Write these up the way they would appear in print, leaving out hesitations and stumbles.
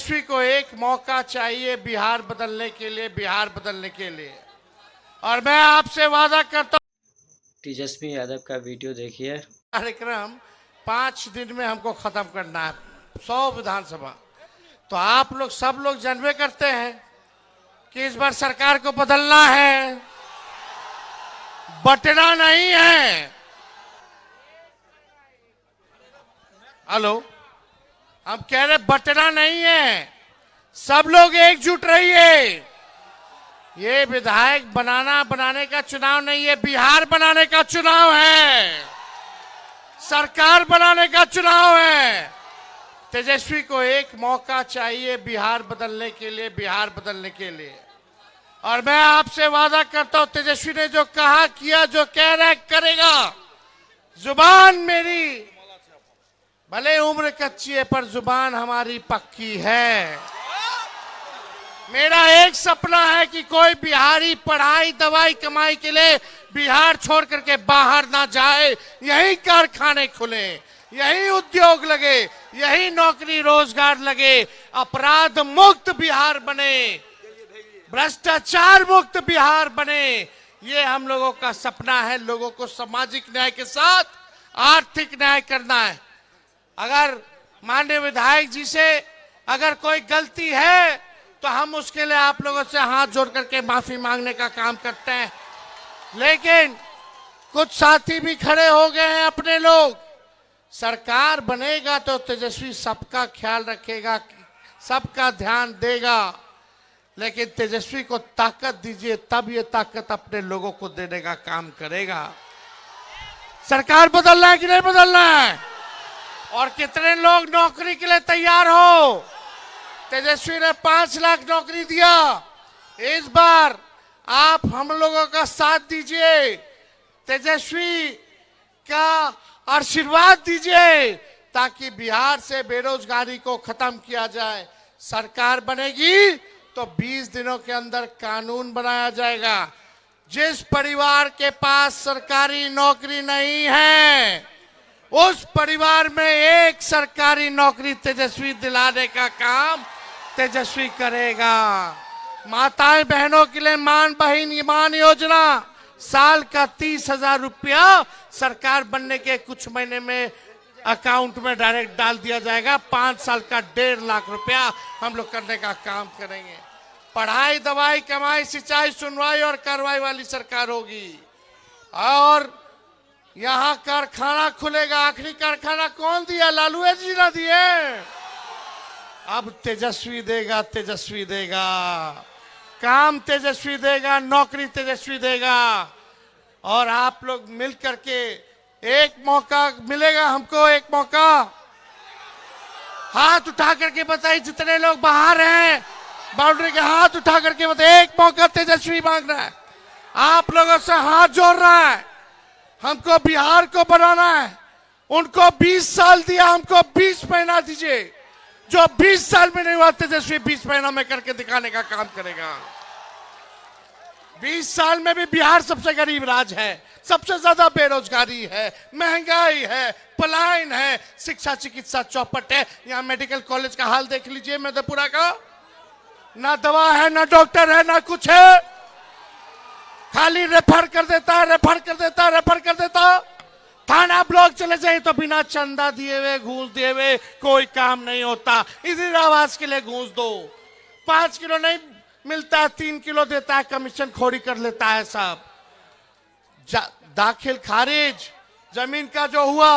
तेजस्वी को एक मौका चाहिए बिहार बदलने के लिए, बिहार बदलने के लिए। और मैं आपसे वादा करता हूं, तेजस्वी यादव का वीडियो देखिए। कार्यक्रम 5 दिन में हमको खत्म करना है, 100 विधानसभा। तो आप लोग सब लोग जानबे करते हैं कि इस बार सरकार को बदलना है, बटना नहीं है। हेलो, हम कह रहे बटना नहीं है, सब लोग एकजुट रहिए। ये विधायक बनाने का चुनाव नहीं है, बिहार बनाने का चुनाव है, सरकार बनाने का चुनाव है। तेजस्वी को एक मौका चाहिए बिहार बदलने के लिए, बिहार बदलने के लिए। और मैं आपसे वादा करता हूं, तेजस्वी ने जो कहा किया, जो कह रहा है करेगा। जुबान मेरी भले उम्र कच्ची है पर जुबान हमारी पक्की है। मेरा एक सपना है कि कोई बिहारी पढ़ाई दवाई कमाई के लिए बिहार छोड़ करके बाहर ना जाए, यही कारखाने खुले, यही उद्योग लगे, यही नौकरी रोजगार लगे, अपराध मुक्त बिहार बने, भ्रष्टाचार मुक्त बिहार बने। ये हम लोगों का सपना है। लोगों को सामाजिक न्याय के साथ आर्थिक न्याय करना है। अगर माननीय विधायक जी से अगर कोई गलती है तो हम उसके लिए आप लोगों से हाथ जोड़ करके माफी मांगने का काम करते हैं। लेकिन कुछ साथी भी खड़े हो गए हैं अपने लोग। सरकार बनेगा तो तेजस्वी सबका ख्याल रखेगा, सबका ध्यान देगा, लेकिन तेजस्वी को ताकत दीजिए, तब ये ताकत अपने लोगों को देने का काम करेगा। सरकार बदलना है कि नहीं बदलना है? और कितने लोग नौकरी के लिए तैयार हो? तेजस्वी ने 5 लाख नौकरी दिया। इस बार आप हम लोगों का साथ दीजिए, तेजस्वी का आशीर्वाद दीजिए, ताकि बिहार से बेरोजगारी को खत्म किया जाए। सरकार बनेगी तो 20 दिनों के अंदर कानून बनाया जाएगा। जिस परिवार के पास सरकारी नौकरी नहीं है, उस परिवार में एक सरकारी नौकरी तेजस्वी दिलाने का काम तेजस्वी करेगा। माताएं बहनों के लिए मान योजना, साल का 30,000 रुपया सरकार बनने के कुछ महीने में अकाउंट में डायरेक्ट डाल दिया जाएगा। 5 साल का 1.5 लाख रुपया हम लोग करने का काम करेंगे। पढ़ाई दवाई कमाई सिंचाई सुनवाई और कार्रवाई वाली सरकार होगी। और यहाँ कारखाना खुलेगा। आखिरी कारखाना कौन दिया? लालू जी ने दिए। अब तेजस्वी देगा, तेजस्वी देगा, काम तेजस्वी देगा, नौकरी तेजस्वी देगा। और आप लोग मिल करके एक मौका मिलेगा हमको, एक मौका। हाथ उठा करके बताइए, जितने लोग बाहर हैं बाउंड्री के, हाथ उठा करके बताइए, एक मौका तेजस्वी मांग रहा है, आप लोगों से हाथ जोड़ रहा है। हमको बिहार को बनाना है। उनको 20 साल दिया, हमको 20 महीना दीजिए। जो 20 साल में नहीं हुआ, तेजस्वी 20 महीनों में करके दिखाने का काम करेगा। 20 साल में भी बिहार सबसे गरीब राज्य है, सबसे ज्यादा बेरोजगारी है, महंगाई है, पलायन है, शिक्षा चिकित्सा चौपट है। यहाँ मेडिकल कॉलेज का हाल देख लीजिए मधेपुरा का, ना दवा है, ना डॉक्टर है, ना कुछ है। खाली रेफर कर देता है, रेफर कर देता है, रेफर कर देता। थाना ब्लॉक चले जाए तो बिना चंदा दिए हुए, घूस दिए हुए कोई काम नहीं होता। इंदिरावास के लिए घूस दो, 5 किलो नहीं मिलता है, 3 किलो देता है, कमीशन खोरी कर लेता है सब। दाखिल खारिज जमीन का जो हुआ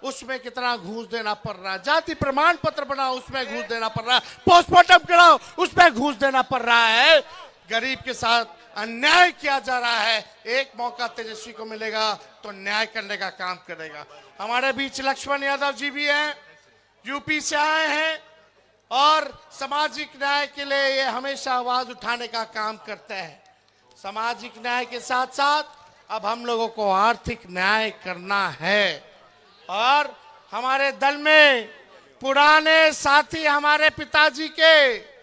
उसमें कितना घूस देना पड़ रहा है। जाति प्रमाण पत्र बनाओ उसमें घूस देना पड़ रहा है। पोस्टमार्टम कराओ उसमें घूस देना पड़ रहा है। गरीब के साथ अन्याय किया जा रहा है। एक मौका तेजस्वी को मिलेगा तो न्याय करने का काम करेगा। हमारे बीच लक्ष्मण यादव जी भी हैं, यूपी से आए हैं और सामाजिक न्याय के लिए ये हमेशा आवाज उठाने का काम करते हैं। सामाजिक न्याय के साथ साथ अब हम लोगों को आर्थिक न्याय करना है। और हमारे दल में पुराने साथी हमारे पिताजी के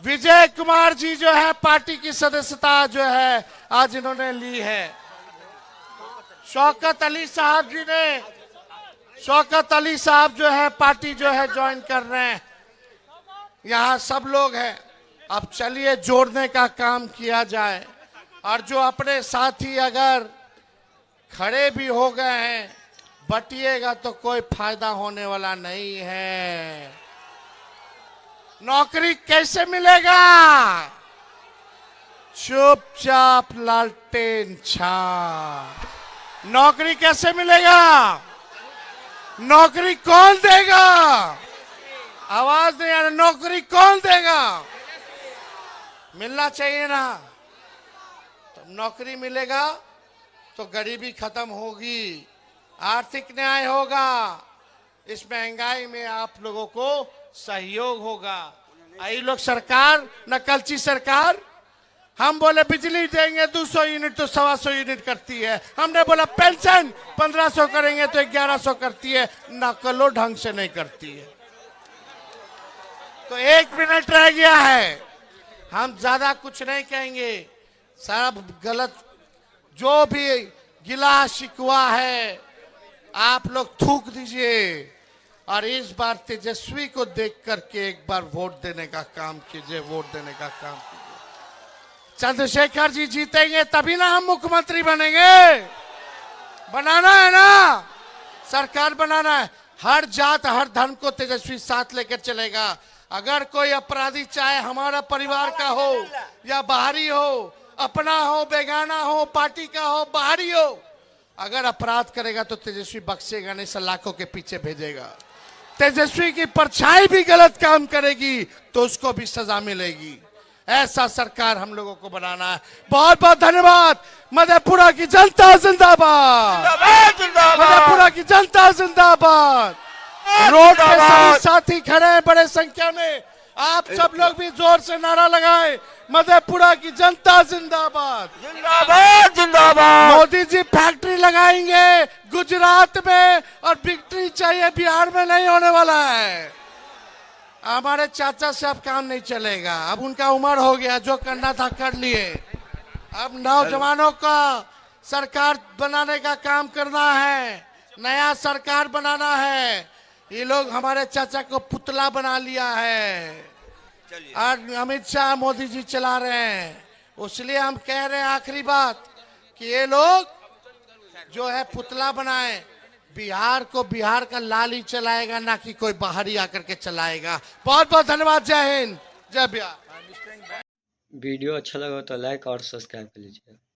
विजय कुमार जी जो है, पार्टी की सदस्यता जो है आज इन्होंने ली है। शौकत अली साहब जी ने, शौकत अली साहब जो है पार्टी जो है ज्वाइन कर रहे हैं। यहाँ सब लोग हैं। अब चलिए जोड़ने का काम किया जाए, और जो अपने साथी अगर खड़े भी हो गए हैं, बटिएगा तो कोई फायदा होने वाला नहीं है। नौकरी कैसे मिलेगा? चुपचाप लालटेन छाप। नौकरी कैसे मिलेगा? नौकरी कौन देगा? आवाज नहीं आ रही। नौकरी कौन देगा? मिलना चाहिए ना। तो नौकरी मिलेगा तो गरीबी खत्म होगी, आर्थिक न्याय होगा, इस महंगाई में आप लोगों को सहयोग होगा। आई लोग सरकार, नकलची सरकार, हम बोले बिजली देंगे 200 यूनिट तो 125 यूनिट करती है। हमने बोला पेंशन 1500 करेंगे तो 1100 करती है। नकलो ढंग से नहीं करती है। तो 1 मिनट रह गया है, हम ज्यादा कुछ नहीं कहेंगे। सब गलत जो भी गिला शिकवा है आप लोग थूक दीजिए, और इस बार तेजस्वी को देख करके एक बार वोट देने का काम कीजिए। वोट देने का काम कीजिए। चंद्रशेखर जी जीतेंगे तभी ना हम मुख्यमंत्री बनेंगे। बनाना है ना, सरकार बनाना है। हर जात हर धर्म को तेजस्वी साथ लेकर चलेगा। अगर कोई अपराधी, चाहे हमारा परिवार का हो या बाहरी हो, अपना हो बेगाना हो, पार्टी का हो बाहरी हो, अगर अपराध करेगा तो तेजस्वी बख्शेगा नहीं, सलाखों के पीछे भेजेगा। तेजस्वी की परछाई भी गलत काम करेगी तो उसको भी सजा मिलेगी। ऐसा सरकार हम लोगों को बनाना है। बहुत बहुत धन्यवाद। मधेपुरा की जनता जिंदाबाद, मधेपुरा की जनता जिंदाबाद। रोड पे सभी साथी खड़े हैं बड़े संख्या में। आप सब लोग भी जोर से नारा लगाएं, मधेपुरा की जनता जिंदाबाद, जिंदाबाद जिंदाबाद। मोदी जी फैक्ट्री लगाएंगे गुजरात में, और विक्ट्री चाहिए बिहार में नहीं होने वाला है। हमारे चाचा से अब काम नहीं चलेगा। अब उनका उम्र हो गया, जो करना था कर लिए। अब नौजवानों का सरकार बनाने का काम करना है, नया सरकार बनाना है। ये लोग हमारे चाचा को पुतला बना लिया है, और अमित शाह मोदी जी चला रहे हैं। इसलिए हम कह रहे हैं आखिरी बात कि ये लोग जो है पुतला बनाए, बिहार को बिहार का लाल ही चलाएगा, ना कि कोई बाहरी आकर के चलाएगा। बहुत बहुत धन्यवाद। जय हिंद, जय बिहार। वीडियो अच्छा लगा तो लाइक और सब्सक्राइब कर लीजिए।